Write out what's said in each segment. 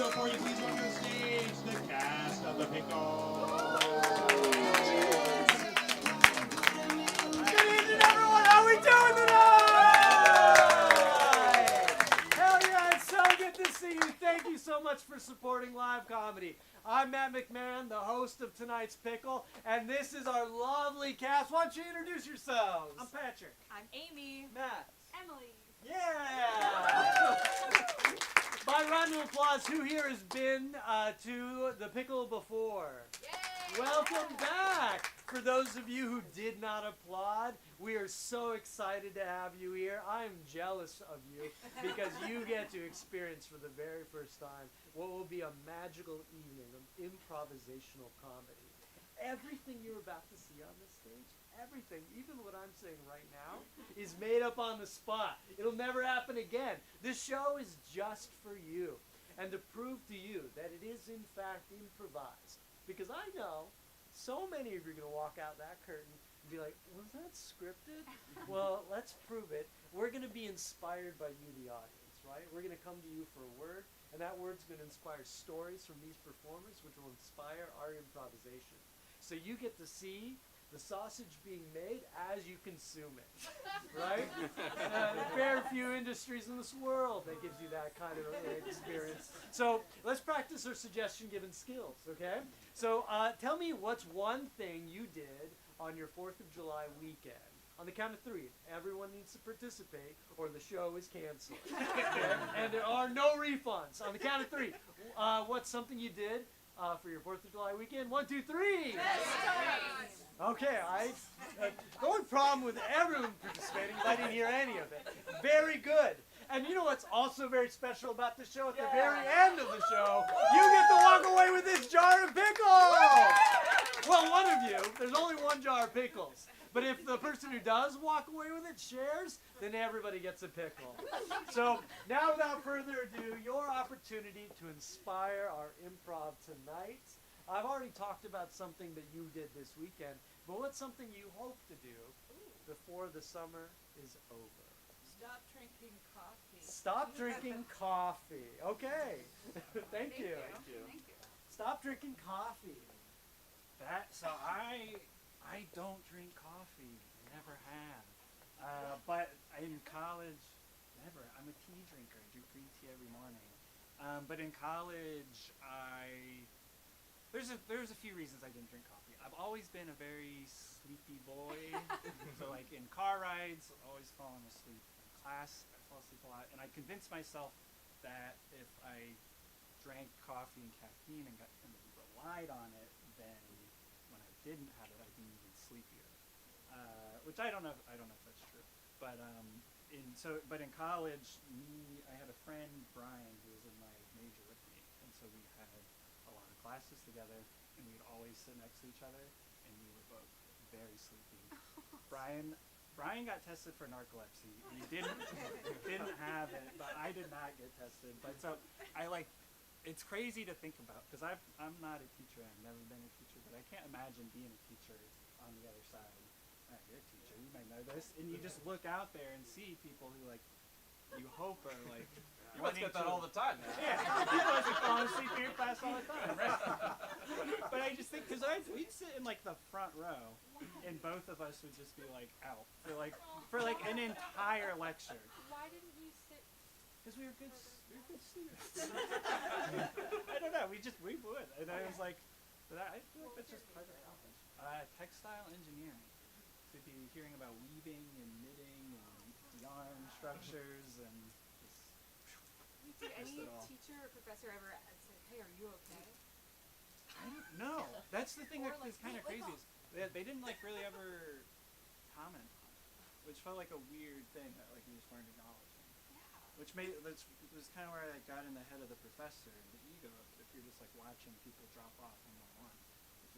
before you please welcome to the stage the cast of the Pickle. Good evening, everyone. How we doing tonight? Hell yeah, it's so good to see you. Thank you so much for supporting live comedy. I'm Matt McMahon, the host of tonight's Pickle, and this is our lovely cast. Why don't you introduce yourselves? I'm Patrick. I'm Amy. Matt. Emily. Yeah! By round of applause, who here has been to the Pickle before? Yay! Welcome back! For those of you who did not applaud, we are so excited to have you here. I'm jealous of you because you get to experience for the very first time what will be a magical evening of improvisational comedy. Everything you're about to see on this stage, everything, even what I'm saying right now, is made up on the spot. It'll never happen again. This show is just for you and to prove to you that it is in fact improvised. Because I know so many of you are going to walk out that curtain and be like, was that scripted? Well, let's prove it. We're going to be inspired by you, the audience, right? We're going to come to you for a word, and that word's going to inspire stories from these performers, which will inspire our improvisation. So you get to see the sausage being made as you consume it, right? Very few industries in this world that gives you that kind of experience. So let's practice our suggestion-giving skills, okay? So tell me what's one thing you did on your 4th of July weekend. On the count of 3, everyone needs to participate or the show is canceled. Okay? And there are no refunds. On the count of 3, what's something you did for your 4th of July weekend? 1, 2, 3. Okay, the only problem with everyone participating is I didn't hear any of it. Very good. And you know what's also very special about the show? At the very end of the show, you get to walk away with this jar of pickles! Well, one of you. There's only one jar of pickles. But if the person who does walk away with it shares, then everybody gets a pickle. So now without further ado, your opportunity to inspire our improv tonight. I've already talked about something that you did this weekend, but what's something you hope to do before the summer is over? Stop drinking coffee. Stop drinking coffee. Okay. Thank you. Thank you. Stop drinking coffee. So I don't drink coffee. Never have. But in college, never. I'm a tea drinker. I drink green tea every morning. But in college, there's a few reasons I didn't drink coffee. I've always been a very sleepy boy. So like in car rides, I've always fallen asleep. In class, I fall asleep a lot. And I convinced myself that if I drank coffee and caffeine and relied on it, then when I didn't have it, I'd be even sleepier. Which I don't know if that's true. But in college, I had a friend, Brian, who was in my major with me, and so we had a lot of classes together, and we'd always sit next to each other, and we were both very sleepy. Brian got tested for narcolepsy. He didn't have it, but I did not get tested. But so it's crazy to think about because I'm not a teacher. I've never been a teacher, but I can't imagine being a teacher on the other side. You're a teacher, you might know this, and you just look out there and see people who you hope are You must get that all the time now. Yeah, people are falling asleep in your class all the time, right? But I just think, because we'd sit in the front row, and both of us would just be out for an entire lecture. Why didn't you sit? Because we were good students. I don't know, we would, and I was but I feel like that's just part of college. Textile engineering. So you'd be hearing about weaving and knitting and yarn structures and just. Did any teacher or professor ever say, "Hey, are you okay?" I don't know. That's the thing that's kind of wake crazy. up. Is they didn't really ever comment on it, which felt like a weird thing that we just weren't acknowledging. Yeah. Which was kind of where I got in the head of the professor and the ego of it. If you're just watching people drop off one by one,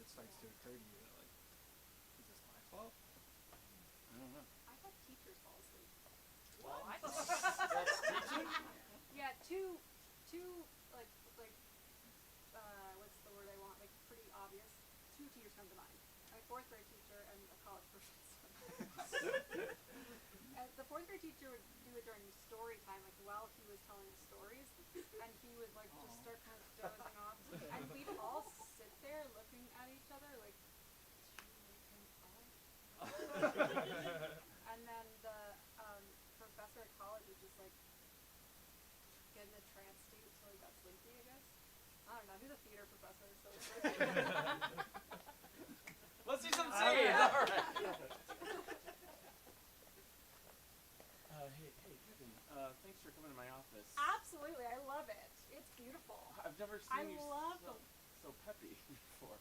it starts to occur to you that is this my fault? I don't know. I thought teachers fall asleep. Well, that's teaching? Yeah, two what's the word I want? Pretty obvious. 2 teachers come to mind. My 4th grade teacher and a college professor. And the 4th grade teacher would do it during story time, while he was telling stories, and he would just start kind of And then the professor at college was just like getting a trance state until he got sleepy, I guess. I don't know. He's a theater professor, so it's Let's see some scenes. All right. Hey, Kevin. Thanks for coming to my office. absolutely. I love it. It's beautiful. I've never I seen you love so peppy before.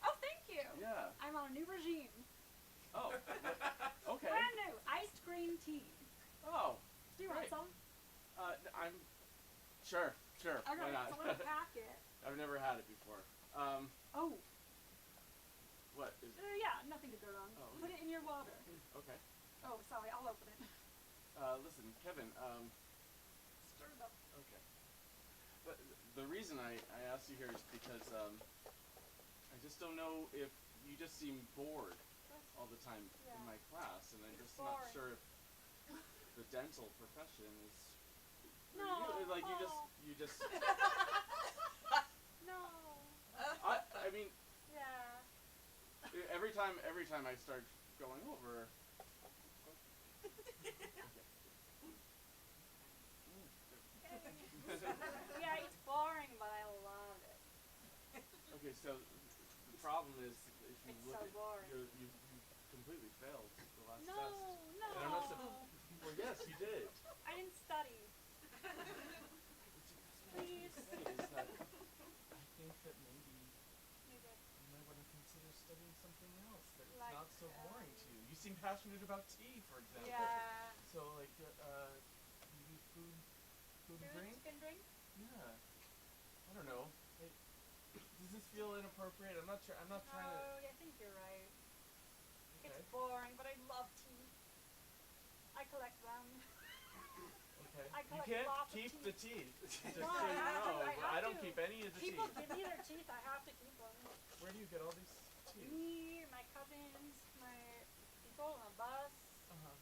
Oh, thank you. Yeah. I'm on a new regime. Oh. Okay. Brand new iced green tea. Oh. Do you want Great. some? I'm. Sure. Okay, Why not? it's a little packet. I've never had it before. Oh, What is it? yeah, nothing to go on. Oh. Put it in your water. Okay. Oh, sorry, I'll open it. Listen, Kevin. Stir it up. Okay. The reason I asked you here is because I just don't know if you just seem bored all the time Yeah. in my class, and I'm It's just not boring. sure if the dental profession is. No. Like you just. No. I mean, Yeah. every time I start going over. Yeah, it's boring, but I love it. Okay, so the problem is if you It's look so at boring. you completely failed the last No, test. no. And I'm not well, yes, you did. I didn't study. Please. Is that I think that maybe Maybe. you might want to consider studying something else that's Like, not so boring to you. You seem passionate about tea, for example. Yeah. So like, maybe food and drink. Food and drink? Yeah. I don't know. Does this feel inappropriate? I'm not sure. I'm not trying to. No, I think you're right. Okay. It's boring, but I love tea. I collect them. Okay. I You collect can't lots of keep teeth. the teeth. Just No, so I you have to, know. I but I have don't to. keep any of the People teeth. give me their teeth. I have to keep them. Where do you get all these teeth? Me, my cousins, my people on a bus. Uh-huh.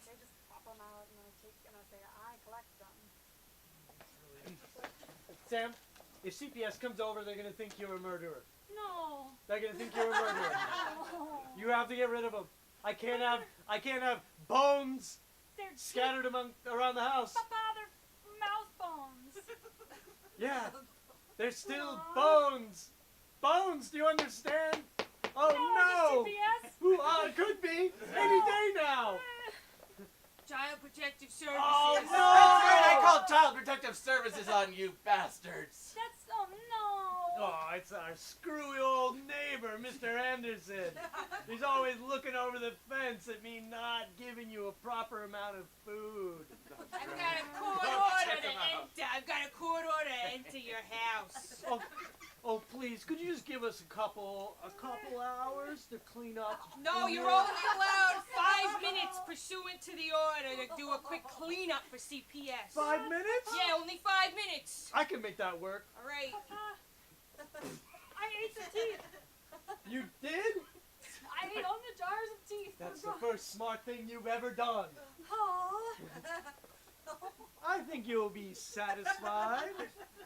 They just pop them out and I take and I say I collect them. That's really interesting. Sam, if CPS comes over, they're gonna think you're a murderer. No. They're gonna think you're a murderer. No. You have to get rid of them. I can't have bones They're scattered around the house. Papa, they're mouth bones. Yeah, they're still Aw. bones. Bones. Do you understand? Oh no! CPS? Ooh, it could be any day now. Child Protective Services. Oh That's right. I no! called Child Protective Services on you bastards. That's oh no. Oh, it's our screwy old neighbor, Mr. Anderson. He's always looking over the fence at me not giving you a proper amount of food. I've got a court order Check to 'em out. enter. I've got a court order to enter your house. Oh, please, could you just give us a couple hours to clean up? No, you're only allowed 5 minutes pursuant to the order to do a quick cleanup for CPS. 5 minutes? Yeah, only 5 minutes. I can make that work. All right. I ate the teeth. You did? I ate all the jars of teeth. That's the first smart thing you've ever done. Oh. I think you'll be satisfied.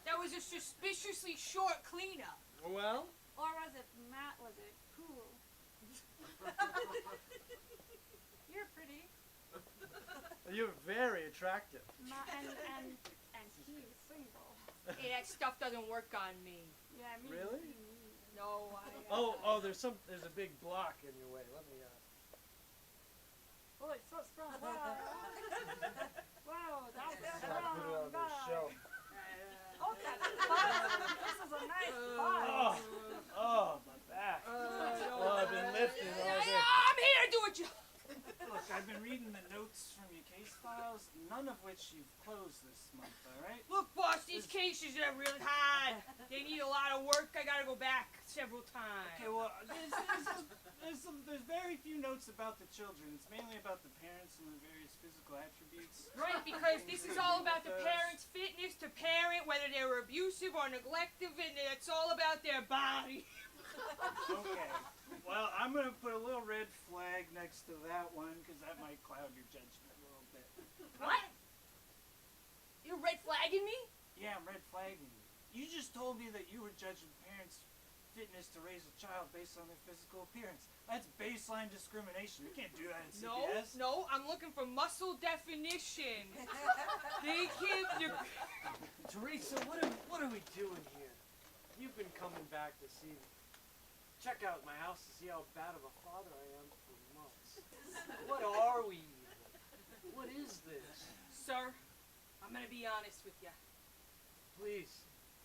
That was a suspiciously short cleanup. Well, Or was it Matt? Was it cool? You're pretty. you're very attractive. And he's single. Hey, that stuff doesn't work on me. Yeah, me. Really? No, Oh, there's a big block in your way. Let me, Oh, it's so strong. Wow. Wow, that's a put it strong on the guy. shelf. Oh, that's fun. This is a nice buzz. Oh, my back. Oh, I've been lifting all day. I'm here to do a job. Look, I've been reading the notes from your case files, none of which you've closed this month, alright? Look, boss, these cases are really hard. They need a lot of work. I gotta go back several times. Okay, well, there's very few notes about the children. It's mainly about the parents and the various physical attributes. Right, because this is all about the parents' fitness to parent, whether they were abusive or neglective, and it's all about their body. Okay. Well, I'm going to put a little red flag next to that one, because that might cloud your judgment a little bit. What? flagging me? Yeah, I'm red flagging you. You just told me that you were judging parents' fitness to raise a child based on their physical appearance. That's baseline discrimination. You can't do that in No, CPS. no, I'm looking for muscle definition. They can't. Teresa, what are we doing here? You've been coming back to see me. Check out my house to see how bad of a father I am for months. What are we even? What is this? Sir, I'm gonna be honest with you. Please,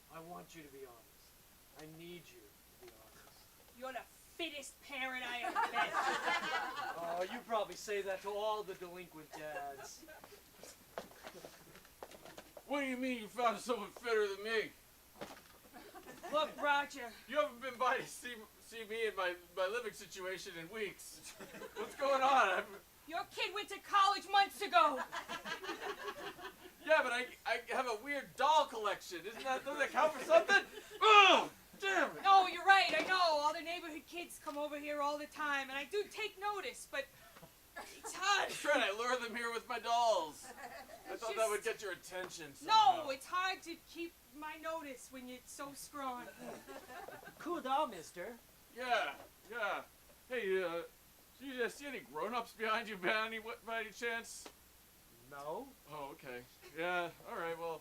I want you to be honest. I need you to be honest. You're the fittest parent I ever met. Oh, you probably say that to all the delinquent dads. What do you mean you found someone fitter than me? Look, Roger, You haven't been by to see me in my living situation in weeks. What's going on? your kid went to college months ago. Yeah, but I have a weird doll collection. Doesn't that count for something? Oh, damn it. No, you're right, I know. All the neighborhood kids come over here all the time, and I do take notice, but it's hard. I'm trying to lure them here with my dolls. I thought that would just- get your attention No, somehow. it's hard to keep my notice when you're so strong. Cool down, mister. Yeah. Hey, do you see any grown-ups behind you by any chance? No. Oh, okay. Yeah, alright, well,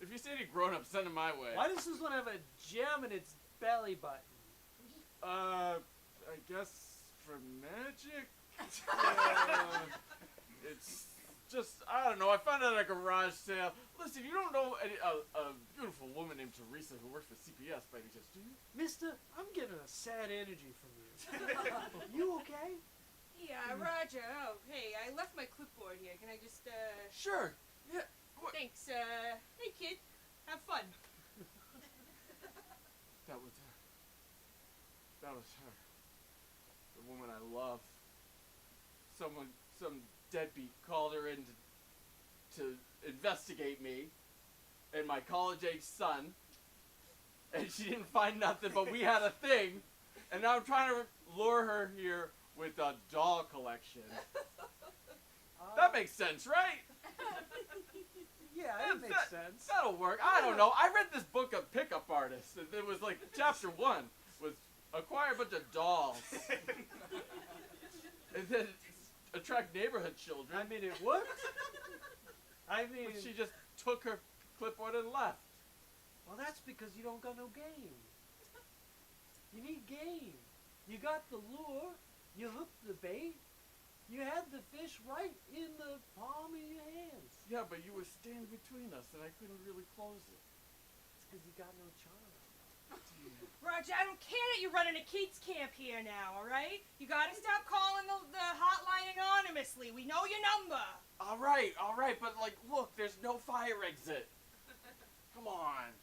if you see any grown-ups, send them my way. Why does this one have a gem in its belly button? I guess for magic? It's just, I don't know, I found it at a garage sale. Listen, you don't know a beautiful woman named Teresa who works for CPS by any chance, do you? Mister, I'm getting a sad energy from you. You okay? Yeah, Roger. Oh, hey, I left my clipboard here. Can I just, Sure. Yeah. Thanks, hey, kid. Have fun. That was her. That was her. The woman I love. Some deadbeat called her in to investigate me and my college-age son, and she didn't find nothing, but we had a thing, and now I'm trying to lure her here with a doll collection. That makes sense, right? Yeah, that makes sense. That'll work. I don't know. I read this book of pickup artists, and it was like chapter 1 was acquire a bunch of dolls, and then attract neighborhood children. I mean, it worked. I mean, But she just took her clipboard and left. well, that's because you don't got no game. You need game. You got the lure. You hooked the bait. You had the fish right in the palm of your hands. Yeah, but you were standing between us, and I couldn't really close it. It's because you got no charm. Roger, I don't care that you're running a kids camp here now, all right? You gotta stop calling the hotline anonymously. We know your number. All right, but like, look, there's no fire exit. Come on.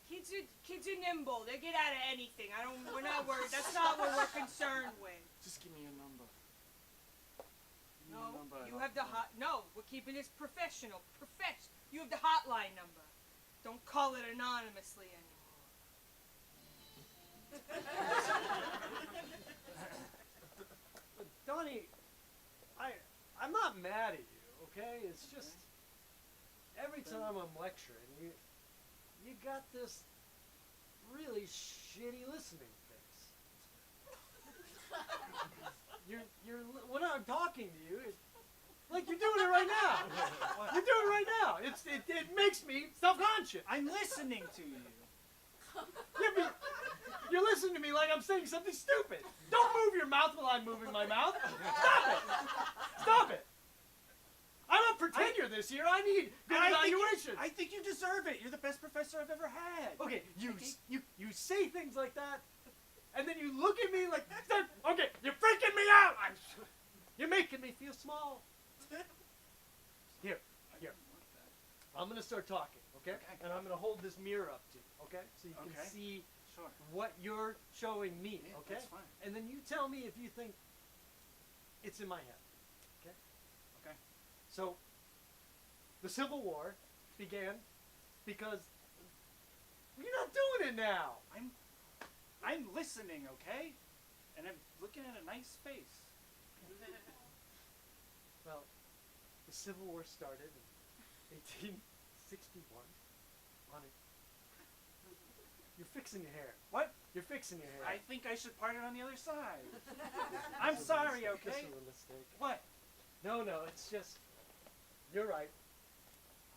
Kids are nimble. They get out of anything. We're not worried. That's not what we're concerned with. Just give me your number. Give me No, your number. you have the No, we're keeping this professional. You have the hotline number. Don't call it anonymously anymore. But Donnie, I'm not mad at you, okay? It's just every time I'm lecturing, you got this really shitty listening face. When I'm talking to you, like you're doing it right now. You're doing it right now. It makes me self-conscious. I'm listening to you. Yeah, but you're listening to me like I'm saying something stupid. Don't move your mouth while I'm moving my mouth. Stop it. Stop it. I'm not pretender this year. I need good evaluation. I think you deserve it. You're the best professor I've ever had. Okay, you say things like that, and then you look at me like, okay, you're freaking me out. You're making me feel small. Here. I'm gonna start talking, okay? And I'm gonna hold this mirror up to you, okay? So you can Okay. see Sure. what you're showing me, Yeah, okay? that's fine. And then you tell me if you think it's in my head, okay? Okay. So, the Civil War began because you're not doing it now. I'm listening, okay? And I'm looking at a nice face. Well, the Civil War started in 1861. Honey, you're fixing your hair. What? You're fixing your hair. I think I should part it on the other side. I'm sorry, okay? This is a mistake. What? No, it's just. You're right.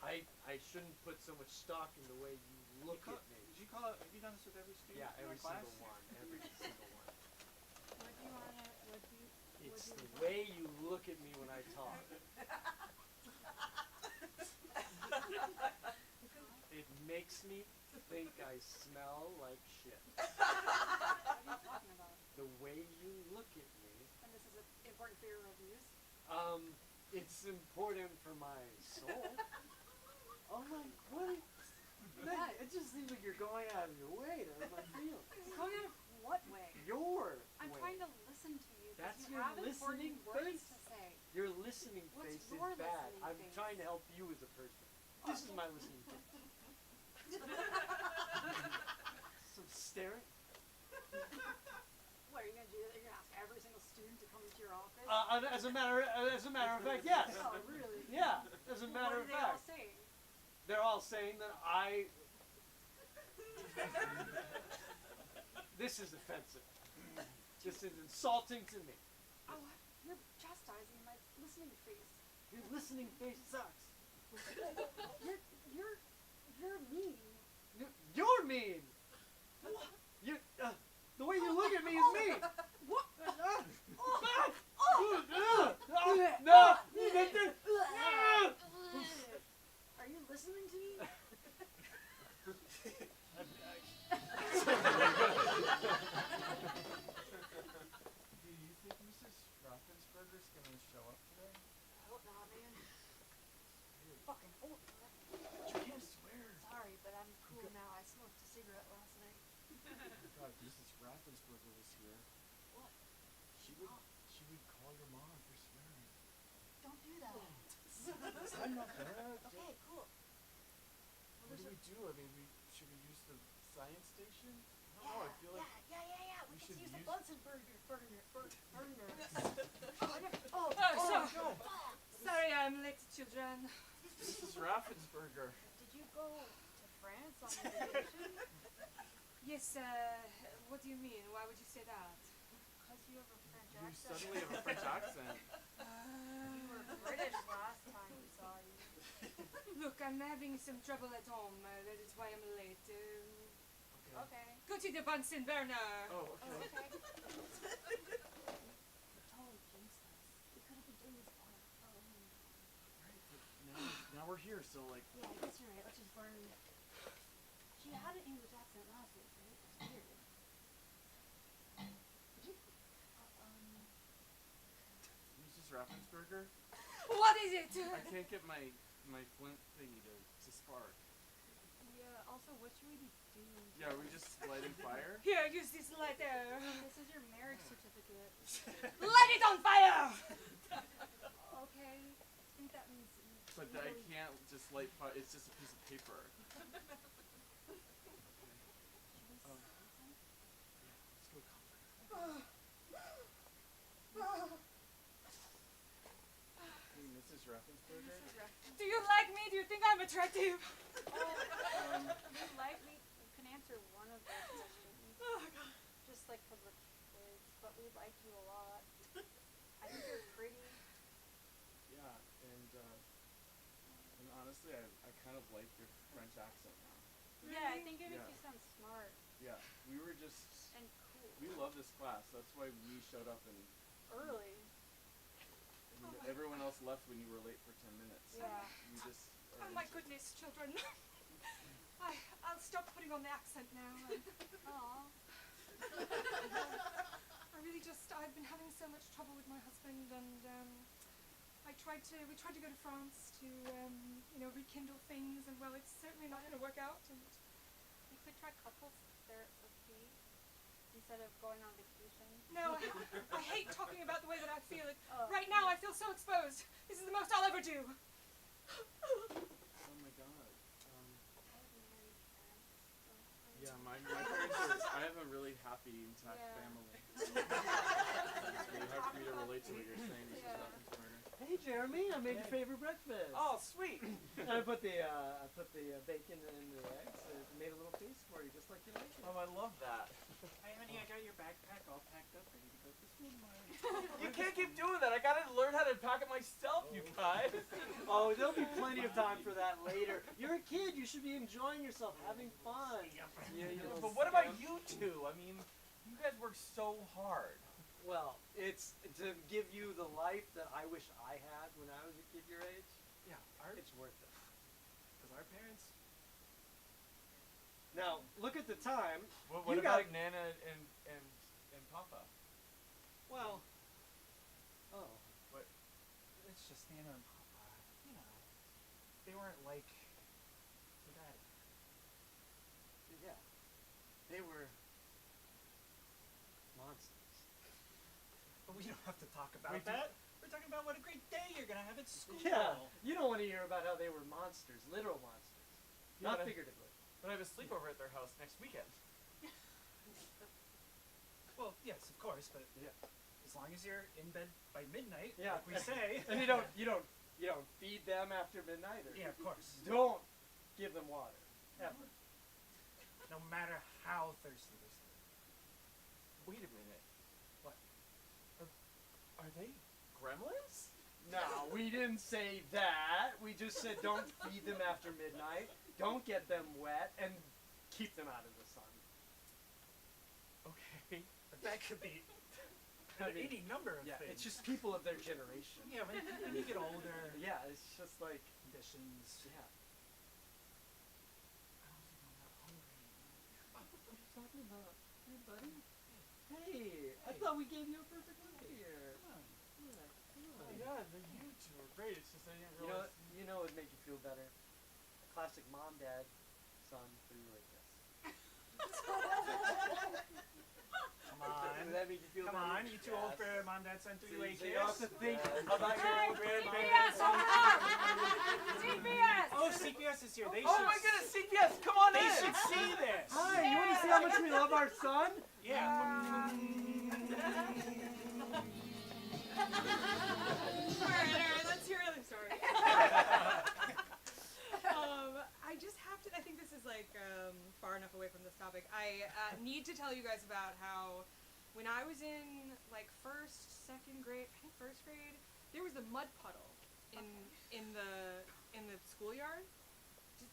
I shouldn't put so much stock in the way you look at me. Did you call it? Have you done this with every student? Yeah, in every our class? single one. Every single one. What do you wanna? What do you? It's what do the you way you look at me when I talk. It makes me think I smell like shit. What are you talking about? The way you look at me. And this is important for your reviews. It's important for my soul. Oh my, what? What? It just seems like you're going out of your way to hurt my feelings. Going out of what way? Your I'm way. trying to listen to you. 'Cause That's you your have listening important words face. to say. Your listening What's face your is bad. listening I'm face? trying to help you as a person. This is my listening face. Some staring. What are you gonna do? You're gonna ask every single student to come into your office? As a matter of fact, yes. Oh, really? Yeah. As a matter What of are they all fact, saying? they're all saying that I. This is offensive. This is insulting to me. Oh, you're chastising my listening face. Your listening face sucks. You're mean. You're mean. You, the way you look at me is mean. What? No. Are you listening to me? Do you think Mrs. Raffensperger's gonna show up today? I hope not, man. Fucking old. You can't swear. Sorry, but I'm cool now. I smoked a cigarette last night. God, Mrs. Raffensperger was here. What? She would call your mom for swearing. Don't do that. I'm not gonna. Okay, cool. What do we do? I mean, should we use the science station? I don't know. I feel like Yeah. we We should can use the use- Bunsen burners. Sorry, I'm late, children. Mrs. Raffensperger. Did you go to France on vacation? Yes, what do you mean? Why would you say that? Because you have a French You accent. suddenly have a French accent. You were British last time we saw you. Look, I'm having some trouble at home. That is why I'm late. Okay. Go to the Bunsen burner. Oh, Oh, okay. okay. Totally jinxed us. We could have been doing this on our own. Right, but now we're here, so like. Yeah, I guess you're right. Let's just burn. She had an English accent last week, right? It's weird. Did you? Mrs. Raffensperger? What is it? I can't get my flint thingy to spark. Yeah. Also, what should we be doing? Yeah, are we just lighting fire? Here, use this lighter. This is your marriage certificate. Light it on fire! Okay. I think that means. But I can't just light fire. It's just a piece of paper. Should we say something? Let's go comfort her. Hey, Mrs. Raffensperger? Do you like me? Do you think I'm attractive? You like me? You can answer one of those questions. Oh, God. Just like for the kids, but we like you a lot. I think you're pretty. Yeah, and honestly, I kind of like your French accent now. Yeah, I think it makes Yeah. you sound smart Yeah, we were just. and cool. We love this class. That's why we showed up and Early. everyone else left when you were late for 10 minutes. Yeah. We just. Oh, my goodness, children. I'll stop putting on the accent now. Aw. I've been having so much trouble with my husband, and we tried to go to France to, rekindle things, and well, it's certainly not going to work out. And You could try couples therapy instead of going on vacation. no, I hate talking about the way that I feel. Oh. Right now, I feel so exposed. This is the most I'll ever do. Oh my god. I have married parents. So Yeah, my parents are. I have a really happy, intact Yeah. family. It's really hard for me to relate to what you're saying, Mrs. Yeah. Raffensperger. Hey Jeremy, I made your favorite breakfast. Oh, sweet. And I put the bacon and the eggs. Made a little feast for you, just like you like it. Oh, I love that. Hey, honey, I got your backpack all packed up, ready to go to school tomorrow. You can't keep doing that. I gotta learn how to pack it myself, you guys. Oh, there'll be plenty of time for that later. You're a kid. You should be enjoying yourself, having fun. Yeah, you little But what about scamp. you two? I mean, you guys work so hard. Well, it's to give you the life that I wish I had when I was a kid your age. Yeah, It's worth it. because our parents. Now, look at the time. What You about got- Nana and Papa? Well, oh, It's just Nana and Papa. You know, they weren't like your daddy. yeah. They were monsters. But we don't have to talk about We do- that. We're talking about what a great day you're gonna have at school. Yeah, you don't want to hear about how they were monsters, literal monsters, Yeah, not but- figuratively. But I have a sleepover at their house next weekend. Well, yes, of course, but Yeah. as long as you're in bed by midnight, Yeah. like we say. And you don't feed them after midnight, or Yeah, of course. don't give them water ever. No matter how thirsty they stay. Wait a minute. What? Are they gremlins? No, we didn't say that. We just said don't feed them after midnight, don't get them wet, and keep them out of the sun. Okay. But that could be I mean, any number of yeah, things. it's just people of their generation. Yeah, when you get older, Yeah, it's just like, conditions. yeah. I don't think I'm that hungry anymore. What are you talking about? Hey, buddy. Hey, I thought we gave you a perfect look here. Come on. Yeah, come Oh, on. yeah, the you two are great. It's just I didn't You know, realize. you know what would make you feel better? A classic mom, dad, son, three-way kiss. Come on. Would that make you feel Come better? on, you too old for mom, dad, son, three-way So you don't have kiss? to think Yeah. about your old CPS, grandparents. CPS! Oh, CPS is here. They Oh should. my goodness, CPS, come on They in. should see this. Hi, you want to see how much we love our son? Yeah. Alright, let's hear another story. I just have to, I think this is like far enough away from this topic. I need to tell you guys about how when I was in like second grade, I think first grade, there was a mud puddle in the schoolyard.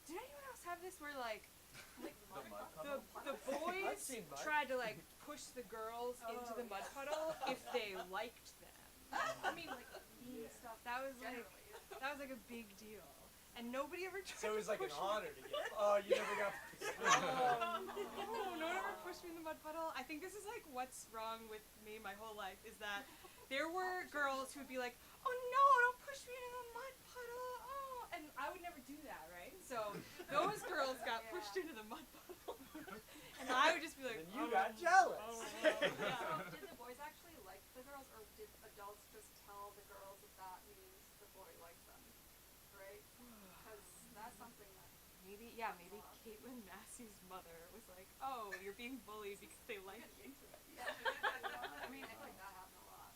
Did anyone else have this where like The mud the I've boys seen mud. tried to like push the girls into the mud puddle if they liked them? I mean, like, eating Yeah. stuff That was like generally. that was like a big deal, and nobody ever tried. So it was to like an push honor to get. Oh, you never got. No one ever pushed me in the mud puddle. I think this is like what's wrong with me my whole life is that there were girls who would be like, "Oh no, don't push me into the mud puddle." Oh, and I would never do that, right? So those girls got pushed into the mud puddle, and I would just be like, And you "Oh, got jealous. oh, So, yeah. did the boys actually like the girls, or did adults just tell the girls that that means the boy likes them? Right? Because that's something that. Maybe Caitlin Massey's mother was like, "Oh, you're being bullied because they like you." Yeah. I mean, I feel like that happened a lot.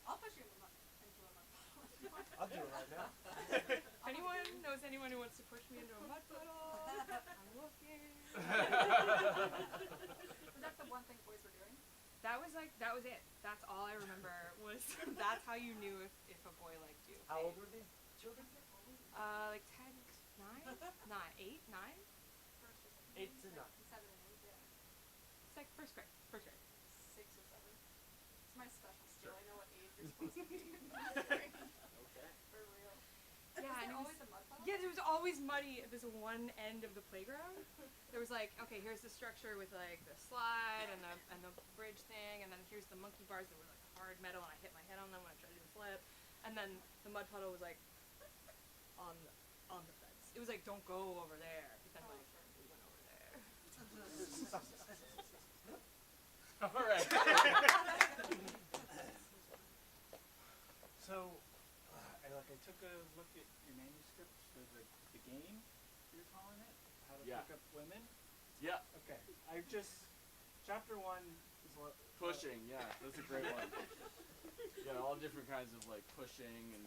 I'll push you into the mud puddle if you want. I'll do it right now. If anyone knows anyone who wants to push me into a mud puddle, I'm looking. Was that the one thing boys were doing? That was it. That's all I remember was that's how you knew if a boy liked you. How old were they? Children? Like 10, 9, 8, 9? First or second? 8 to 9. 7 and 8, yeah. It's like first grade. 6 or 7. It's my special skill. Sure. I know what age you're supposed to be. Okay. For real. Yeah, Was and there it always was, a mud puddle? yeah, it was always muddy at this one end of the playground. There was like, okay, here's the structure with like the slide and the bridge thing, and then here's the monkey bars that were like hard metal, and I hit my head on them when I tried to do the flip, and then the mud puddle was like on the fence. It was like, don't go over there, but then like we went over there. All right. So, I took a look at your manuscript for the game you're calling it, How to Yeah. Pick Up Women. Yeah, Okay, I just chapter 1 is what pushing. Yeah, that's a great one. Yeah, all different kinds of like pushing and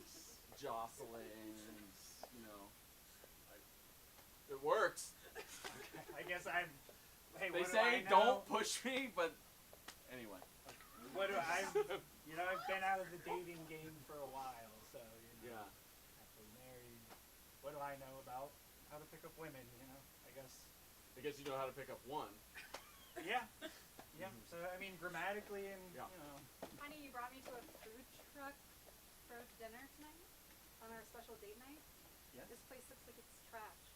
jostling, and it works. I guess I'm Hey, They what do say I know? don't push me, but anyway. What do I? I've been out of the dating game for a while, so Yeah. happily married. What do I know about how to pick up women? I guess. I guess you know how to pick up one. Yeah. Yeah. So I mean, grammatically and Yeah. Honey, you brought me to a food truck for dinner tonight on our special date night. Yes. This place looks like it's trash.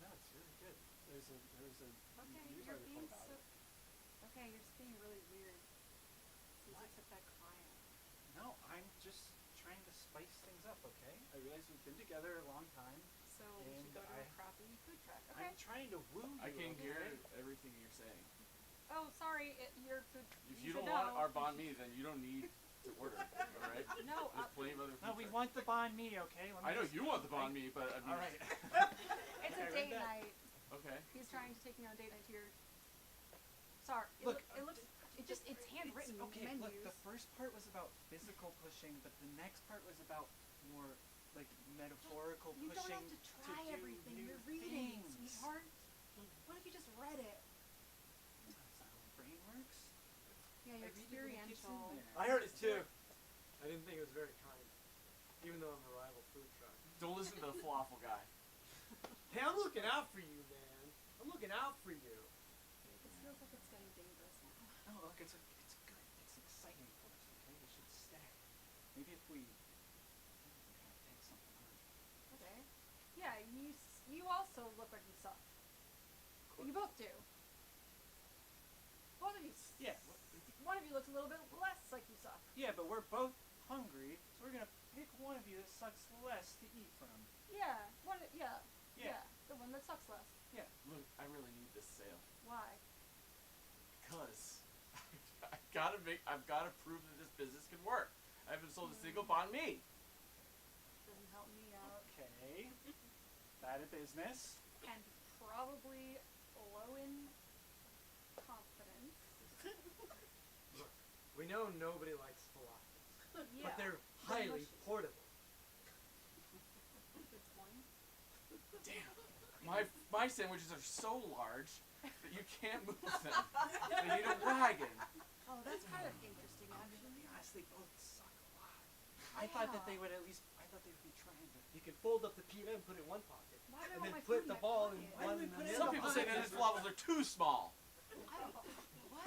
No, it's really good. There's a Okay, news you're article being about so. it. Okay, you're just being really weird. Since you took that client. No, I'm just trying to spice things up. Okay. I realize we've been together a long time. So we should go to a crappy food truck. Okay. I'm trying to woo you. I can hear okay? everything you're saying. Oh, sorry, your food. If you you should don't want know. our banh mi, then you don't need to order. All right. No, There's plenty of other food No, we trucks. want the banh mi. Okay. Let me I know just- you want the banh mi, but I mean. All right. it's a I read date that. night. Okay. He's trying to take me on a date night here. Sorry, Look, it looks. It's handwritten Okay, menus. look, the first part was about physical pushing, but the next part was about more like metaphorical You don't pushing have to try do everything. new You're reading, things. sweetheart. What if you just read it? That's not how the brain works. Yeah, I you're read it when it gets in experiential. there. I heard it too. I didn't think it was very kind, even though I'm a rival food truck. Don't listen to the falafel guy. Hey, I'm looking out for you, man. I'm looking out for you. This feels like it's getting dangerous now. No, look, it's good. It's exciting for us. Okay, we should stay. Maybe if we kind of take something on. Okay. Yeah, you also look like you suck. You both do. Both of you. Yeah. One of you looks a little bit less like you suck. Yeah, but we're both hungry, so we're gonna pick one of you that sucks less to eat from. Yeah. Yeah. Yeah. The one that sucks less. Yeah. Look, I really need this sale Why? because I've got to prove that this business can work. I haven't sold a single banh mi. Doesn't help me out. Okay. Bad at business. And probably low in confidence. We know nobody likes falafels, Yeah. but they're highly mushy. portable. Good point. Damn. My sandwiches are so large that you can't move them. They need a wagon. Oh, that's kind of interesting, To actually. be honest, they both suck a lot. I thought that they would at least. I thought they would be trying to. You can fold up the pita and put it in one pocket, Why do I and want then my put food in the my ball in pocket? Why one. do we put it in Some the people say that pocket? his falafels are too small. I don't. What?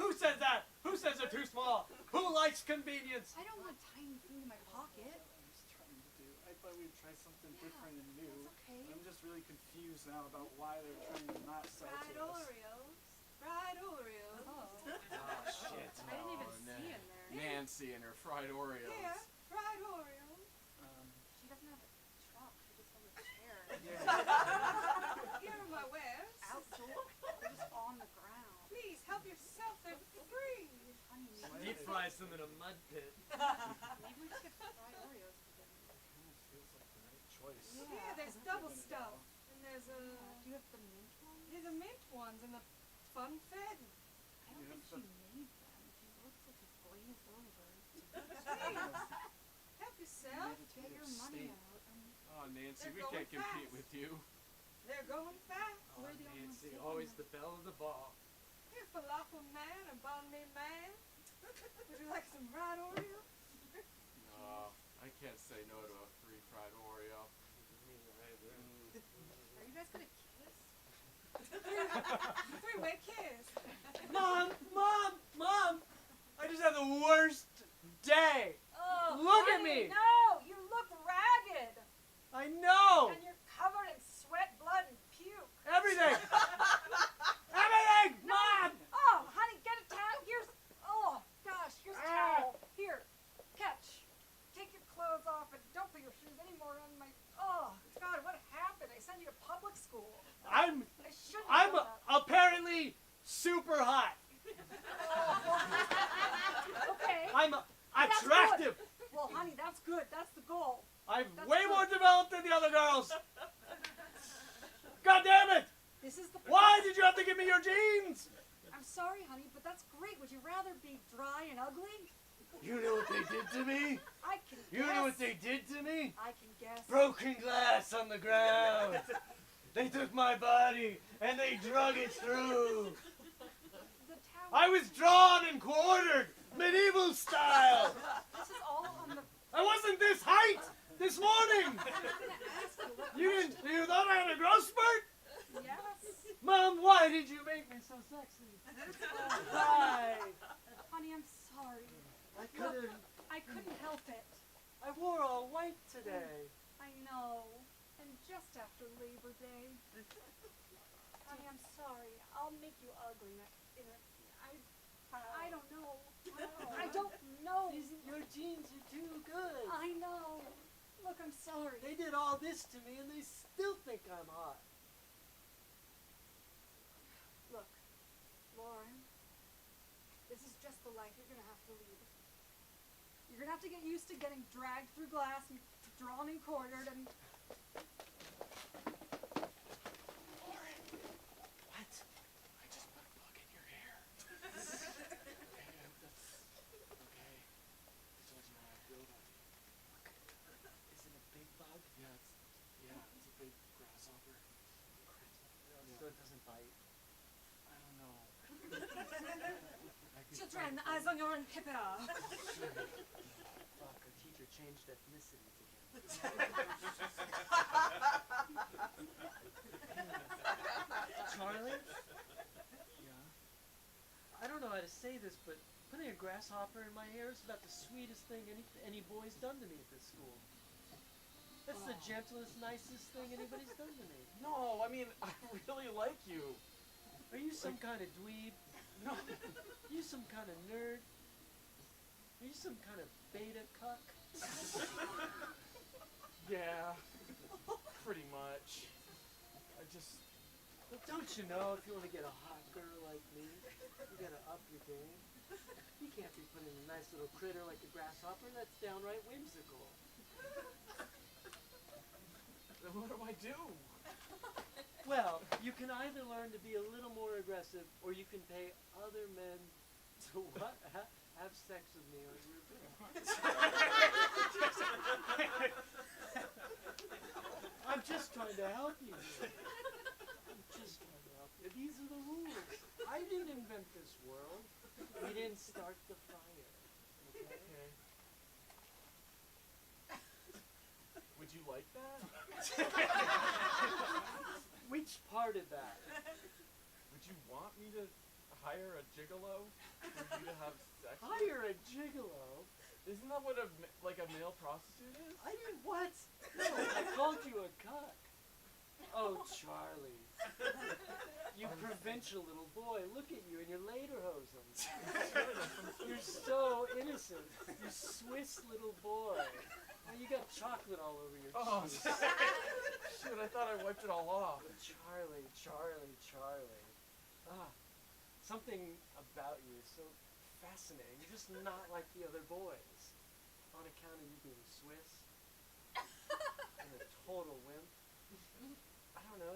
Who says that? Who says they're too small? Who likes convenience? I don't want tiny food in my pocket. I was trying to do. I thought we'd try something Yeah, different and new. That's okay. I'm just really confused now about why they're trying to not sell Fried to us. Oreos. Fried Oreos. Oh. Oh shit! I didn't even Oh, see in there. Nancy and her fried Oreos. Yeah, fried Oreos. Um, She doesn't have a truck. She just has a chair. yeah. Here are my wares. Outdoor. They're just on the ground. Please help yourself. They're free. Honey, Deep fries them in a mud pit. maybe we should get fried Oreos for dinner. Kind of feels like the right choice. Yeah, there's double stuff. And there's a. Do you have the mint ones? Yeah, the mint ones and the funfetti. I don't You think have she made them. He looks like he's glazed over. Help yourself. Get your Meditative money state. out. Oh, Nancy, They're we going can't compete fast. with you. They're going fast. Oh, We're the only ones Nancy, taking always them. the belle of the ball. Here, falafel man and banh mi man. Would you like some fried Oreo? No, I can't say no to a free fried Oreo. Are you guys gonna kiss? Three-way kiss. Mom! Mom! Mom! I just had the worst day. Oh, Look at honey, me. No, you look ragged. I know And you're covered in sweat, blood, and puke. everything. Everything, Mom. Oh, honey, get a towel. Here's, oh, gosh, here's a towel. Here, catch. Take your clothes off and don't put your shoes anymore on my, oh, God, what happened? I sent you to public school. I'm I shouldn't have done that. apparently super hot. Okay. I'm That's attractive. good. Well, honey, that's good. That's the goal. I'm That's way good. more developed than the other girls. God damn it! This is the Why did you have to give me your jeans? I'm sorry, honey, but that's great. Would you rather be dry and ugly? You know what they did to me? I can You guess. know what they did to me? I can guess. Broken glass on the ground. They took my body and they drug it through. The tower. I was drawn and quartered, medieval style. This is all on the. I wasn't this height this morning. I was gonna ask you. What You thought I had a growth spurt? Yes. Mom, why did you make me so sexy? Why? Honey, I'm sorry. I couldn't. I couldn't help it. I wore all white today. I know. And just after Labor Day. Honey, I'm sorry. I'll make you ugly I don't know. I don't know. Your jeans are too good. I know. Look, I'm sorry. They did all this to me and they still think I'm hot. Look, Lauren, this is just the life you're gonna have to lead. You're gonna have to get used to getting dragged through glass and drawn and quartered and. What? I just put a bug in your hair. Okay. I told you how I feel about you. Is it a big bug? It's a big grasshopper. So it doesn't bite. I don't know. Children, eyes on your inhibitor. Fuck, our teacher changed ethnicities again. Charlie? Yeah. I don't know how to say this, but putting a grasshopper in my hair is about the sweetest thing any boy's done to me at this school. That's the gentlest, nicest thing anybody's done to me. No, I mean, I really like you. Are you some kind of dweeb? No. Are you some kind of nerd? Are you some kind of beta cuck? Yeah. Pretty much. I just... But don't you know, if you want to get a hot girl like me, you gotta up your game. You can't be putting a nice little critter like a grasshopper. That's downright whimsical. Then what do I do? Well, you can either learn to be a little more aggressive, or you can pay other men to have sex with me on your bill. I'm just trying to help you. I'm just trying to help you. These are the rules. I didn't invent this world. We didn't start the fire. Okay? Okay. Would you like that? Which part of that? Would you want me to hire a gigolo for you to have sex with? Hire a gigolo? Isn't that what a male prostitute is? I didn't what? No, I called you a cuck. Oh, Charlie. You provincial little boy. Look at you in your lederhosen. You're so innocent. You Swiss little boy. Oh, you got chocolate all over your cheeks. Shoot, I thought I wiped it all off. Charlie. Ah, something about you is so fascinating. You're just not like the other boys. On account of you being Swiss and a total wimp. I don't know,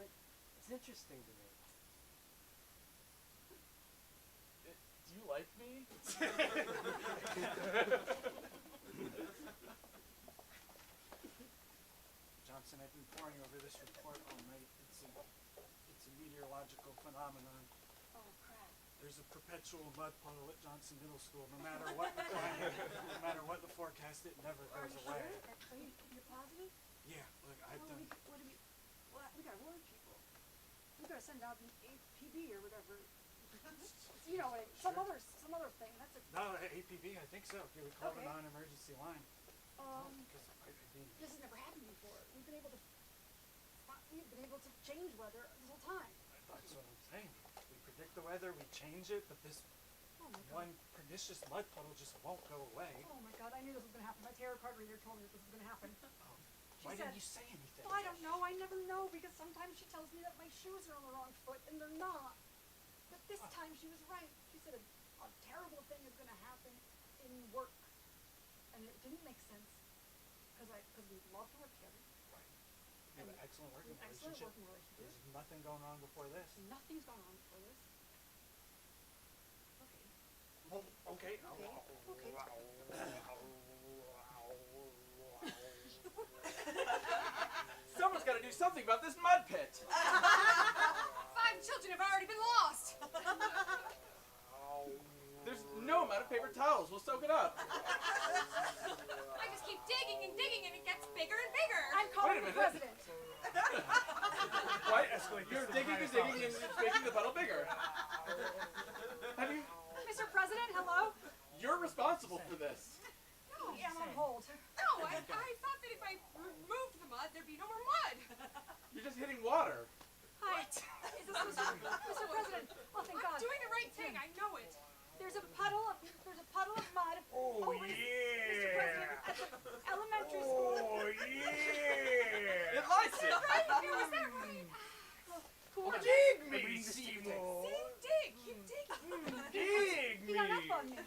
it's interesting to me. Do you like me? Johnson, I've been poring over this report all night. It's a meteorological phenomenon. Oh crap. There's a perpetual mud puddle at Johnson Middle School. No matter what the climate, no matter what the forecast, it never Are goes you away. sure? You're positive? Yeah, look, I've done. We gotta warn people. We gotta send out an APB or whatever. You know, some other thing. That's a. No, APB, I think so. Yeah, we called Okay. a non-emergency line. Because I mean, This has never happened before. We've been able to change weather this whole time. that's what I'm saying. We predict the weather, we change it, but this Oh my god. one pernicious mud puddle just won't go away. Oh my god, I knew this was gonna happen. My tarot card reader told me that this was gonna happen. Why said- didn't you say anything? Well, I don't know. I never know because sometimes she tells me that my shoes are on the wrong foot and they're not. But this time she was right. She said a terrible thing is gonna happen in work, and it didn't make sense because we love to work together. We have an excellent working An excellent relationship. working relationship. There's nothing going on before this. Nothing's gone on before this. Okay. Well, okay. Okay. Someone's got to do something about this mud pit. 5 children have already been lost. There's no amount of paper towels will soak it up. I just keep digging and digging, and it gets bigger and bigger. I'm calling Wait a the minute. president. What? Escalate this You're to the digging and highest digging and office. it's making the puddle bigger. Have you? Mr. President, hello? You're responsible for this. No, Yeah, I'm on hold. no, I thought that if I removed the mud, there'd be no more mud. You're just hitting water. Hi. Is this Mr. President? Oh, thank I'm God. doing the right thing. I know it. There's a puddle of mud. Oh, over Mr. President, yeah. at the elementary school. Oh, yeah. It likes it. Right? Was that right? Cool. Dig Hmm. me, Seymour. See? Dig. Keep digging. Dig He me. hung up on me.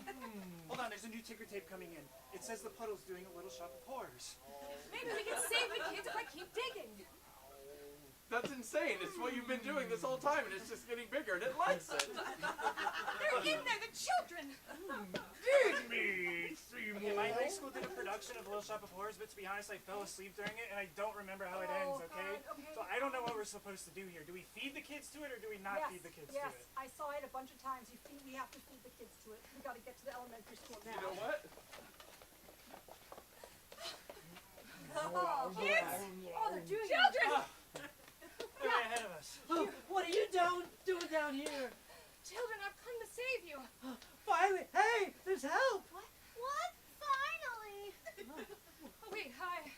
Hold on, there's a new ticker tape coming in. It says the puddle's doing a little shop of horrors. Maybe we can save the kids if I keep digging. That's insane. It's what you've been doing this whole time, and it's just getting bigger, and it likes it. They're in there, the children. Dig me, Seymour. Yeah, my high school did a production of Little Shop of Horrors, but to be honest, I fell asleep during it, and I don't remember how it ends, okay? God, okay. So I don't know what we're supposed to do here. Do we feed the kids to it, or do we not feed the kids yes, to it? I saw it a bunch of times. We have to feed the kids to it. We got to get to the elementary school now. You know what? Oh, Kids! oh, they're doing Children! They're right ahead of us. What are you doing down here? Children, I've come to save you. Finally, hey, there's help. What? Finally! Oh, wait, hi.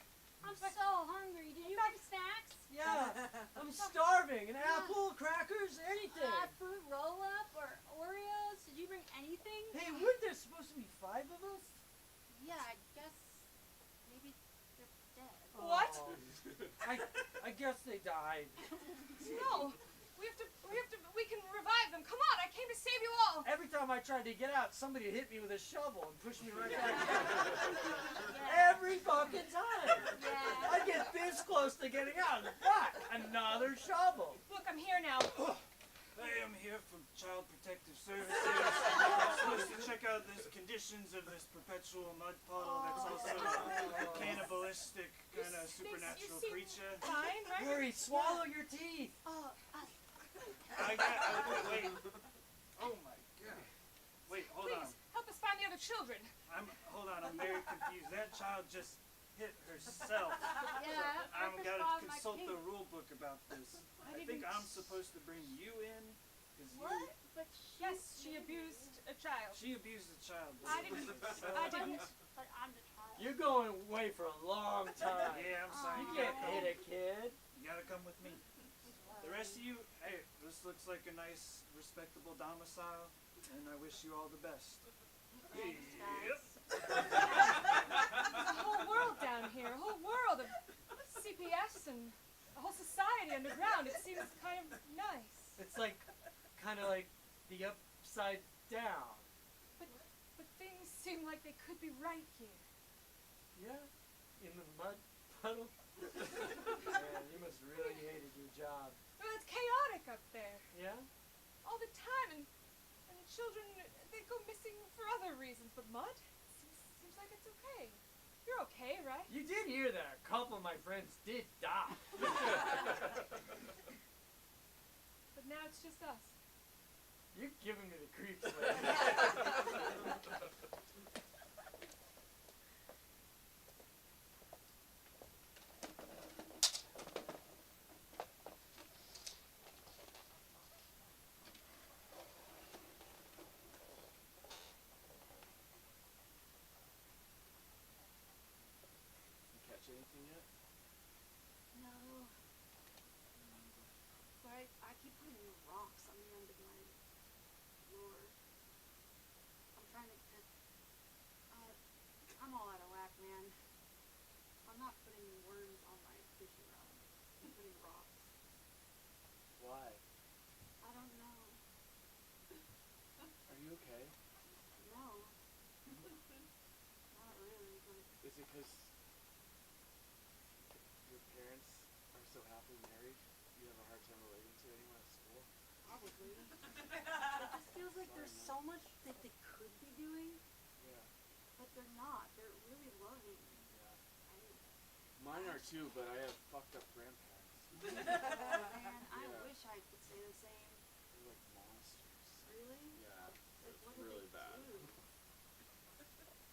I'm so hungry. Did you bring snacks? Yeah, I'm starving. An apple, crackers, anything. Fruit roll-up or Oreos? Did you bring anything? Hey, weren't there supposed to be 5 of us? Yeah, I guess maybe they're dead. What? Oh, I guess they died. No. We can revive them. Come on, I came to save you all. Every time I tried to get out, somebody hit me with a shovel and pushed me right back in. Yeah. Every fucking time. Yeah. I get this close to getting out, and fuck, another shovel. Look, I'm here now. I am here from Child Protective Services. I'm supposed to check out the conditions of this perpetual mud puddle that's also a cannibalistic kind of supernatural seem creature. Fine, right? Hurry, swallow your teeth. Wait. Oh my god. Wait, hold on. Please, help us find the other children. Hold on, I'm very confused. That child just hit herself. Yeah, I've Marcus got to brought my consult cake. the rule book about this. I think I'm supposed to bring you in. 'Cause What? But she, Yes, she abused a child. She abused a child. I didn't. I didn't. but I'm the child. You're going away for a long time. Yeah, I'm sorry. You can't hit a kid. You gotta come with me. The rest of you, hey, this looks like a nice, respectable domicile, and I wish you all the best. Thanks, guys. There's a whole world down here. A whole world of CPS and a whole society underground. It seems kind of nice. It's like, kind of like the upside down. But things seem like they could be right here. Yeah, in the mud puddle. Man, you must really hated your job. Well, it's chaotic up there Yeah? all the time, and children, they go missing for other reasons. But mud seems like it's okay. You're okay, right? You did hear that a couple of my friends did die. But now it's just us. You're giving me the creeps, man. You catch anything yet? No. But I keep finding rocks on the end of my lure. I'm trying to get. I'm all out of whack, man. I'm not putting worms on my fishing rod. I'm putting rocks. Why? I don't know. Are you okay? No. Not really, but Is it because your parents are so happily married, you have a hard time relating to anyone at school? probably. It just feels like there's so much that they could be doing, Yeah. but they're not. They're really loving. Yeah. I Mine are too, but I have fucked up grandparents. Man, I Yeah. wish I could say the same. They're like monsters. Really? Yeah, Like, it's what do really they bad. do?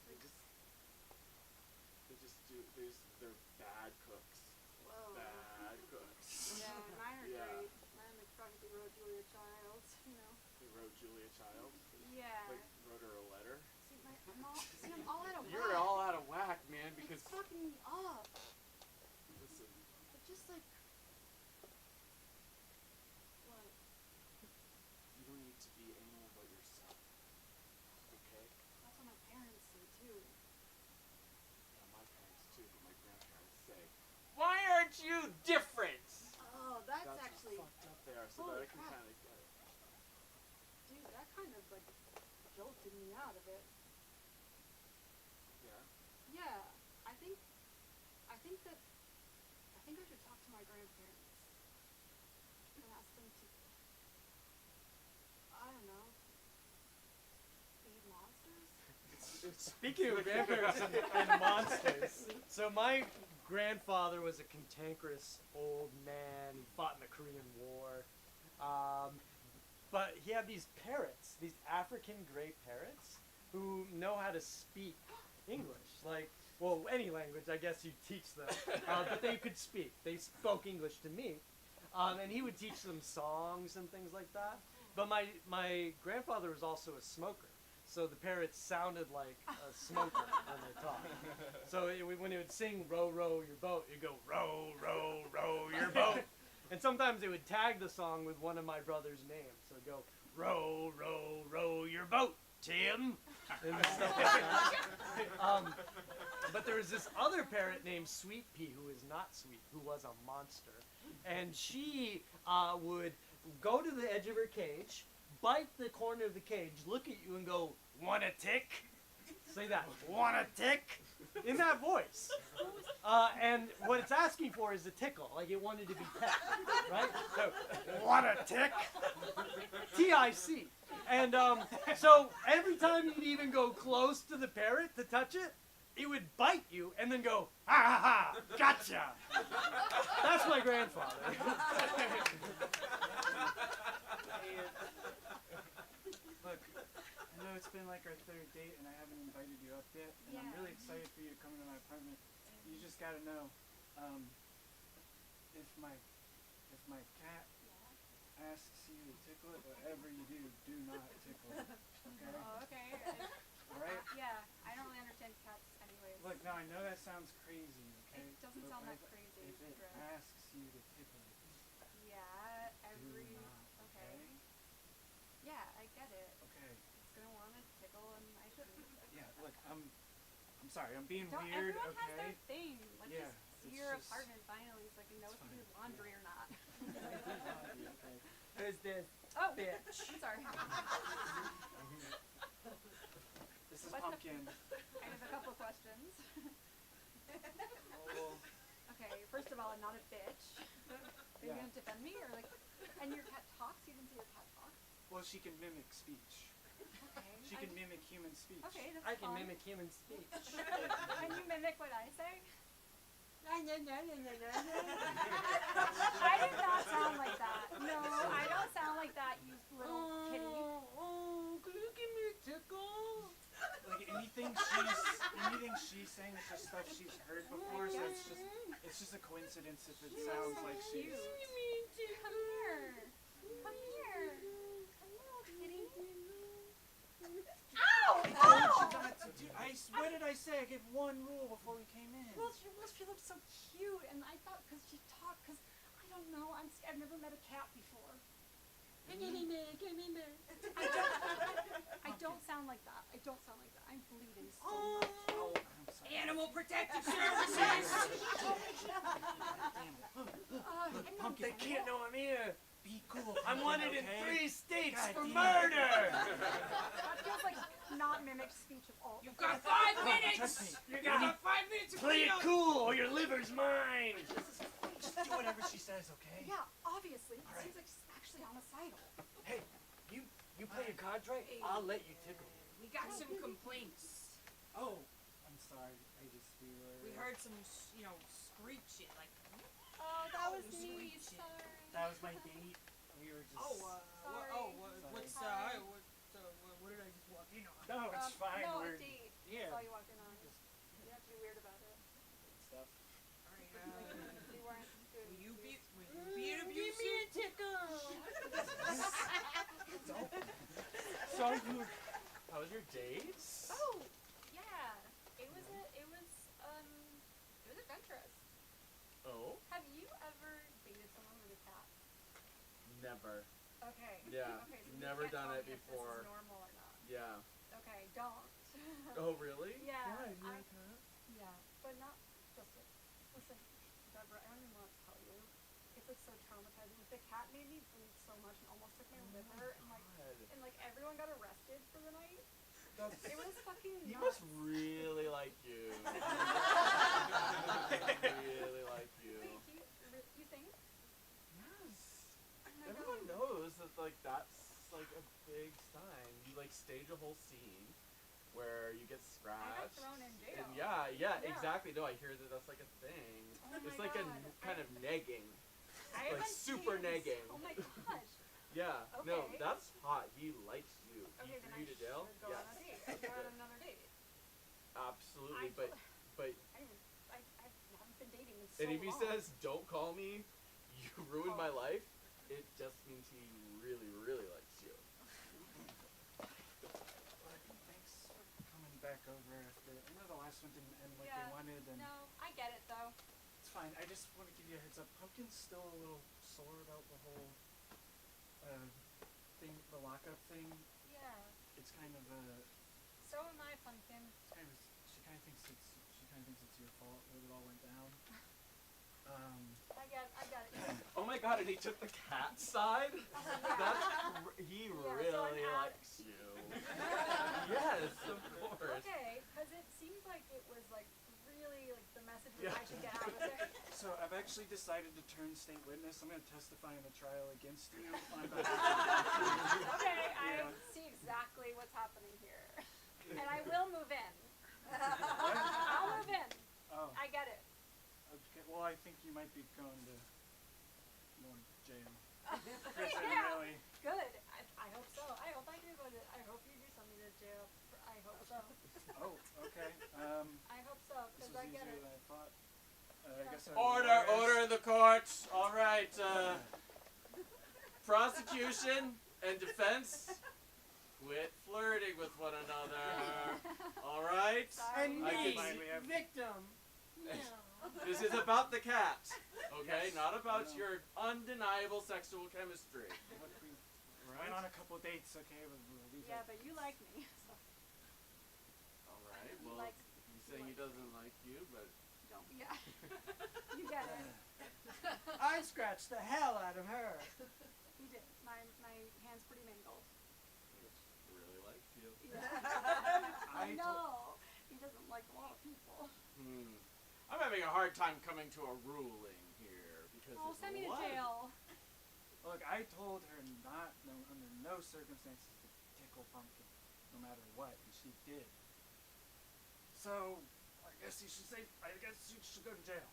They just do. They're bad cooks. Whoa. Bad cooks. Yeah, mine are Yeah. great. Mine like practically wrote Julia Childs, you know. They wrote Julia Child. Yeah. Like wrote her a letter. I'm all out of You're whack. all out of whack, man. Because It's fucking me up. listen, But just like what? you don't need to be anyone but yourself. Okay? That's what my parents say too. Yeah, my parents too, but my grandparents say, "Why aren't you different?" Oh, that's That's actually, how fucked up they are. So holy that I can crap. kind of get it. dude, that kind of like jolted me out of it. Yeah. Yeah, I think I should talk to my grandparents and ask them to, I don't know, feed monsters? Speaking of grandparents and monsters, so my grandfather was a cantankerous old man. He fought in the Korean War. But he had these parrots, these African gray parrots, who know how to speak English. Like, well, any language, I guess you teach them. But they could speak. They spoke English to me. And he would teach them songs and things like that. But my grandfather was also a smoker. So the parrots sounded like a smoker when they talked. So when he would sing "Row, row your boat," you'd go "Row, row, row your boat." And sometimes they would tag the song with one of my brother's names. So it'd go "Row, row, row your boat, Tim," and stuff like that. But there was this other parrot named Sweet Pea who is not sweet, who was a monster, and she would go to the edge of her cage, bite the corner of the cage, look at you and go, "Want a tick?" Say that, "Want a tick?" in that voice. And what it's asking for is a tickle, like it wanted to be pet, right? So, "Want a tick?" T-I-C. And so every time you'd even go close to the parrot to touch it, it would bite you and then go, "Ha ha ha, gotcha." That's my grandfather. Look, I know it's been like our third date and I haven't invited you up yet, and I'm Yeah. really excited for you to come into my apartment. You just gotta know, if my cat Yeah. asks you to tickle it, whatever you do, do not tickle it. Okay? Oh, okay. Alright? Yeah, I don't really understand cats anyways. Look, now I know that sounds crazy, okay? It doesn't But sound that if- crazy, If it Dre. asks you to tickle it, Yeah, do every, not, okay. Yeah, I get it. Okay. It's gonna want to tickle and I shouldn't. Yeah, look, I'm sorry, I'm being Don't, weird, everyone has okay? their thing. Let's Yeah, just see it's your just- apartment finally so I can know it's if you do fine, laundry or not. Okay. Who's this? Oh, Bitch. I'm sorry. This is What's the- Pumpkin. I have a couple questions. Oh, Okay, first of all, I'm not a bitch. Are you Yeah. gonna defend me or like? And your cat talks. You can see your cat talk. well, she can mimic speech. Okay. She can mimic human speech. Okay, that's I can fun. mimic human speech. Can you mimic what I say? I do not sound like that. No, I don't sound like that, you little kitty. Oh, can you give me a tickle? Like anything she's saying is just stuff she's heard before, so it's just a coincidence if it sounds like she's. Cute. Come here. Come here. Come here, little kitty. Ow! Ow! What did I say? I gave one rule before we came in. Well, she looked so cute, and I thought because she talked, because I don't know, I've never met a cat before. I don't sound like that. I don't sound like that. I'm bleeding so much. Oh, I'm sorry. Animal Protective Services! Pumpkin, They can't know I'm here. be cool. I'm Pumpkin, wanted in okay? 3 states God for damn it. murder. That feels like not mimic speech at all. You've got 5 Trust minutes! me. You You've gotta got 5 minutes to play clean it up! cool or your liver's mine. Just do whatever she says, okay? Yeah, obviously. It All right. seems like she's actually homicidal. Hey, you play your cards right, I'll let you tickle. We got some complaints. Oh, I'm sorry. We We heard some, screeching, like, Oh, That was me. Sorry. That was my date. We were just. Sorry. What's Hi. what did I just walk in on? No, it's fine. No, we're a date. yeah. That's all you walked in on. You don't have to be weird about it. Stuff. Alright, You weren't doing will you be Give me abusive? a tickle. So you. How was your date? Oh, yeah. It was adventurous. Oh, Have you ever dated someone with a cat? never. Okay. Yeah, Okay, so you never can't done tell it me if before. This is normal or not. Yeah. Okay, don't. Oh, really? Yeah. Why? You I- like that? Yeah, but not just it. Listen, Deborah, I don't even want to tell you. It's like so traumatizing. Like the cat made me bleed so much and almost took my liver, and like everyone got arrested for the night. It was fucking He nuts. must really like you. really like you. Wait, you think? Yes. Oh my Everyone God. knows that like that's like a big sign. You like stage a whole scene where you get I got scratched. thrown in jail. And yeah, Yeah. exactly. No, I hear that that's like a thing. Oh It's my like God. kind of negging. I like have super kids. negging. Oh my gosh. Yeah. No, Okay. that's hot. He likes you. Okay, He then threw you I to jail. should go on a date. I should go on another date. Absolutely. I- But I haven't been dating in so and if he long. says don't call me, you ruined my life, it just means he really, really likes you. Thanks for coming back over after. I know the last one didn't end like Yeah. we wanted, and No, I get it though. it's fine. I just want to give you a heads up. Pumpkin's still a little sore about the whole thing, the lockup thing. Yeah. It's kind of a. So am I, Pumpkin. She kind of thinks it's your fault that it all went down. I get it. Oh my god, and he took the cat side? He Yeah, so I'm really out. likes you. Yes, of course. Okay, because it seems like it was like really like the message Yeah. that I should get out of there. So I've actually decided to turn state witness. I'm going to testify in the trial against you on behalf of Okay, I Yeah. see exactly what's happening here, and I will move in. I'll move in. Oh, I get it. okay. Well, I think you might be going to more jail. Yeah. Really. Good. I hope so. I hope I do go to. I hope you do send me to jail. I hope so. Oh, okay. I hope so This because was I get easier it. than I thought. I Yeah. guess Order in the court. All right. Prosecution and defense, quit flirting with one another. All right. Sorry. And I me, can finally have- victim. This is about the cat, okay? Yes, Not I about know. your undeniable sexual chemistry. Look, we Right? went on a couple dates, okay? We'll leave Yeah, that. but you like me. So All right. He Well, likes- he's saying he doesn't like you, but don't. Yeah. You get it. I scratched the hell out of her. He did. My hand's pretty mangled. he really likes you. Yeah. I I know. He doesn't like a lot of people. I'm having a hard time coming to a ruling here because Oh, there's send me a to lot of- jail. Look, I told her under no circumstances to tickle Pumpkin, no matter what, and she did. So, I guess you should go to jail.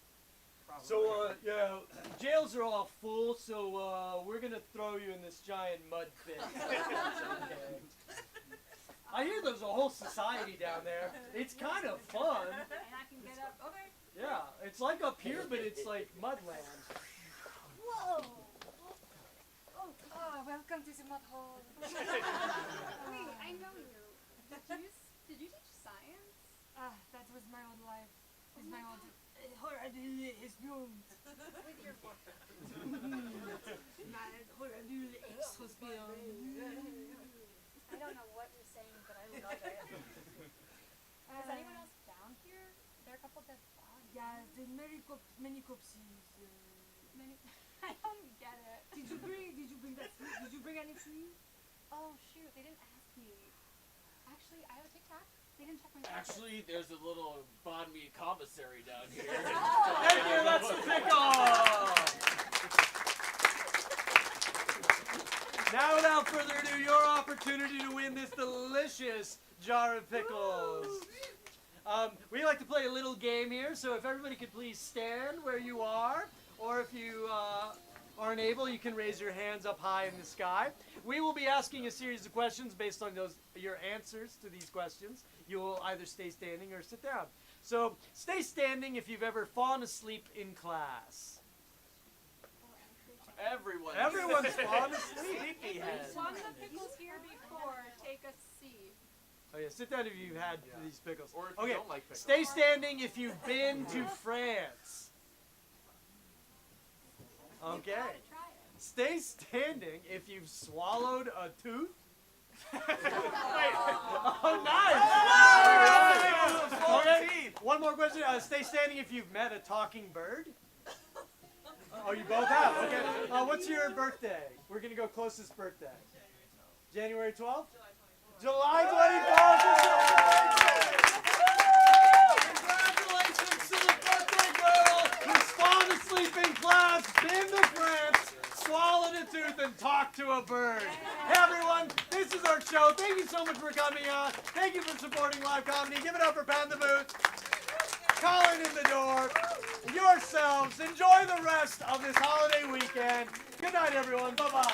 Probably. So, yeah, jails are all full, so, we're gonna throw you in this giant mud pit. Okay. I hear there's a whole society down there. It's kind of fun. And I can get up. Okay. Yeah, it's like up here, but it's like mudland. Whoa. Oh, welcome to the mud hole. Wait, I know you. Did you teach science? That was my old life. Oh It's my my old. God. With your book. I don't know what you're saying, but I love it. Is anyone else down here? There are a couple dead bodies. Yeah, there's many corpses. I don't get it. Did you bring that food? Did you bring any food? Oh shoot, they didn't ask me. Actually, I have a Tic Tac. They didn't check my pocket. Actually, there's a little banh mi commissary down here. Thank you, that's the pickle! Now, without further ado, your opportunity to win this delicious jar of pickles. We like to play a little game here, so if everybody could please stand where you are, or if you aren't able, you can raise your hands up high in the sky. We will be asking a series of questions based on your answers to these questions. You will either stay standing or sit down. So stay standing if you've ever fallen asleep in class. Everyone's fallen asleep. Won the pickles here before. Take a seat. Oh yeah, sit down if you've had these pickles. Or if you Okay, don't like pickles. stay standing if you've been to France. Okay. Stay standing if you've swallowed a tooth. Oh, nice! Okay, one more question. Stay standing if you've met a talking bird. Oh, you both have. Okay. What's your birthday? We're gonna go closest birthday. January 12th. July 24th. Congratulations to the birthday girl who's fallen asleep in class, been to France, swallowed a tooth, and talked to a bird. Hey everyone, this is our show. Thank you so much for coming on. Thank you for supporting live comedy. Give it up for Pan the Boot, Colin in the door, yourselves. Enjoy the rest of this holiday weekend. Good night, everyone. Bye-bye.